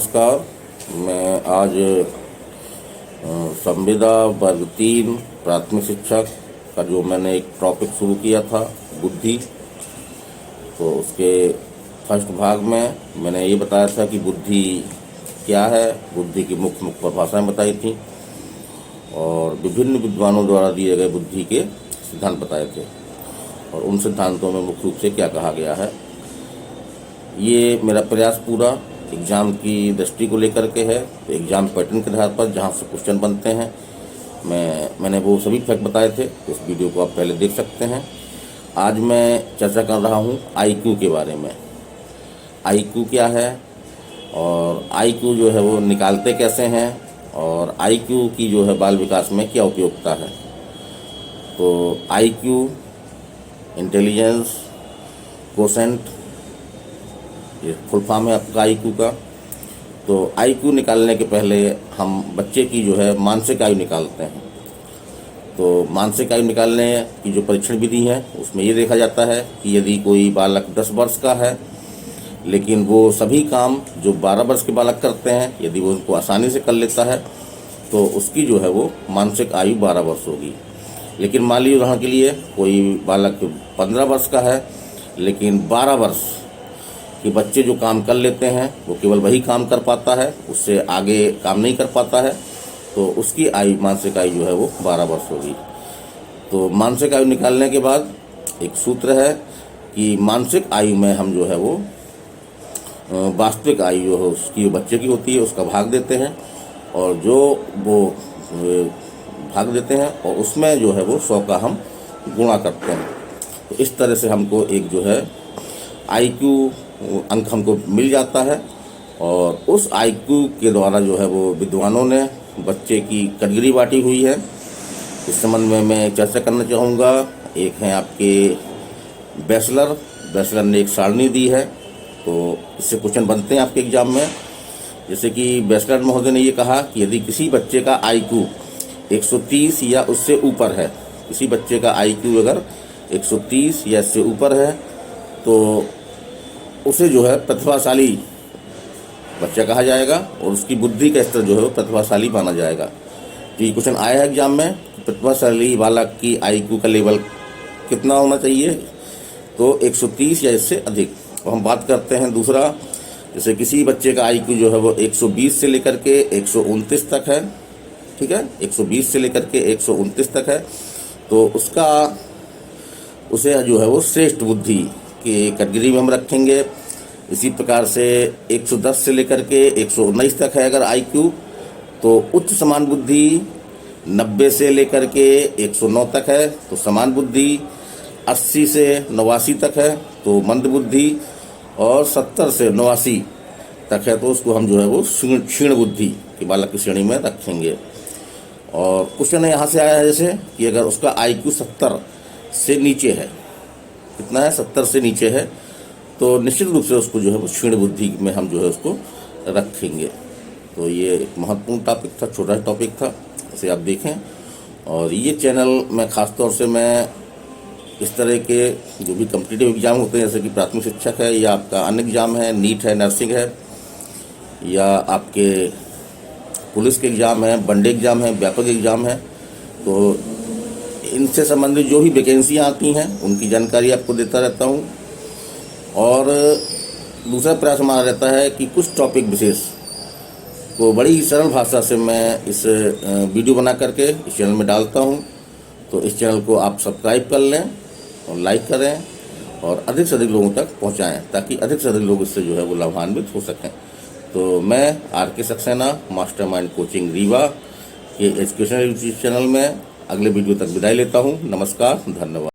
नमस्कार। मैं आज संविदा वर्ग 3 प्राथमिक शिक्षक का जो मैंने एक टॉपिक शुरू किया था बुद्धि, तो उसके फर्स्ट भाग में मैंने ये बताया था कि बुद्धि क्या है, बुद्धि की मुख्य मुख्य परिभाषाएं बताई थी और विभिन्न विद्वानों द्वारा दिए गए बुद्धि के सिद्धांत बताए थे और उन सिद्धांतों में मुख्य रूप से क्या कहा गया है। ये मेरा प्रयास पूरा एग्ज़ाम की दृष्टि को लेकर के है, तो एग्ज़ाम पैटर्न के आधार पर जहाँ से क्वेश्चन बनते हैं मैंने वो सभी फैक्ट बताए थे। उस वीडियो को आप पहले देख सकते हैं। आज मैं चर्चा कर रहा हूँ आईक्यू के बारे में। आईक्यू क्या है और आईक्यू जो है वो निकालते कैसे हैं और आईक्यू की जो है बाल विकास में क्या उपयोगिता है। तो आईक्यू इंटेलिजेंस कोशेंट, ये फुल फॉर्म है आपका आईक्यू का। तो आईक्यू निकालने के पहले हम बच्चे की जो है मानसिक आयु निकालते हैं। तो मानसिक आयु निकालने की जो परीक्षण विधि है उसमें ये देखा जाता है कि यदि कोई बालक 10 वर्ष का है लेकिन वो सभी काम जो 12 वर्ष के बालक करते हैं यदि वो उनको आसानी से कर लेता है तो उसकी जो है वो मानसिक आयु 12 वर्ष होगी। लेकिन मान लीजिए उदाहरण के लिए कोई बालक 15 वर्ष का है लेकिन 12 वर्ष कि बच्चे जो काम कर लेते हैं वो केवल वही काम कर पाता है, उससे आगे काम नहीं कर पाता है, तो उसकी आयु मानसिक आयु जो है वो 12 वर्ष होगी। तो मानसिक आयु निकालने के बाद एक सूत्र है कि मानसिक आयु में हम जो है वो वास्तविक आयु जो है उसकी जो बच्चे की होती है उसका भाग देते हैं और जो वो भाग देते हैं और उसमें जो है वो 100 का हम गुणा करते हैं। तो इस तरह से हमको एक जो है आईक्यू अंक हमको मिल जाता है और उस आईक्यू के द्वारा जो है वो विद्वानों ने बच्चे की कैटेगरी बांटी हुई है। इस संबंध में मैं चर्चा करना चाहूँगा। एक है आपके बैचलर ने एक सारणी दी है, तो इससे क्वेश्चन बनते हैं आपके एग्जाम में। जैसे कि बैचलर महोदय ने ये कहा कि यदि किसी बच्चे का आईक्यू 130 या उससे ऊपर है, किसी बच्चे का आईक्यू अगर 130 या इससे ऊपर है तो उसे जो है प्रतिभाशाली बच्चा कहा जाएगा और उसकी बुद्धि का स्तर जो है वो प्रतिभाशाली माना जाएगा। तो ये क्वेश्चन आया है एग्जाम में, प्रतिभाशाली बालक की आईक्यू का लेवल कितना होना चाहिए, तो 130 या इससे अधिक। तो हम बात करते हैं दूसरा, जैसे किसी बच्चे का आईक्यू जो है वो 120 से लेकर के 129 तक है, ठीक है, 120 से लेकर के 129 तक है, तो उसे जो है वो श्रेष्ठ बुद्धि की कैटेगरी में हम रखेंगे। इसी प्रकार से 110 से लेकर के 119 तक है अगर आईक्यू, तो उच्च समान बुद्धि। 90 से लेकर के 109 तक है तो समान बुद्धि। 80 से 89 तक है तो मंद बुद्धि और 70 से 89 तक है तो उसको हम जो है वो क्षीण बुद्धि की बालक की श्रेणी में रखेंगे। और क्वेश्चन यहाँ से आया है जैसे कि अगर उसका आईक्यू 70 से नीचे है, कितना है, 70 से नीचे है, तो निश्चित रूप से उसको जो है वो क्षीण बुद्धि में हम जो है उसको रखेंगे। तो ये एक महत्वपूर्ण टॉपिक था, छोटा टॉपिक था, इसे आप देखें। और ये चैनल में ख़ास तौर से मैं इस तरह के जो भी कॉम्पिटिटिव एग्ज़ाम होते हैं जैसे कि प्राथमिक शिक्षक है या आपका अन्य एग्ज़ाम है, नीट है, नर्सिंग है या आपके पुलिस के एग्ज़ाम है, वनडे एग्ज़ाम है, व्यापक एग्ज़ाम है, तो इनसे संबंधित जो भी वैकेंसियाँ आती हैं उनकी जानकारी आपको देता रहता हूँ। और दूसरा प्रयास हमारा रहता है कि कुछ टॉपिक विशेष को बड़ी ही सरल भाषा से मैं इस वीडियो बना करके इस चैनल में डालता हूँ। तो इस चैनल को आप सब्सक्राइब कर लें और लाइक करें और अधिक से अधिक लोगों तक पहुँचाएँ ताकि अधिक से अधिक लोग इससे जो है वो लाभान्वित हो सकें। तो मैं RK Saxena mastermind coaching Rewa के एजुकेशनल यूट्यूब चैनल में अगले वीडियो तक विदाई लेता हूँ। नमस्कार, धन्यवाद।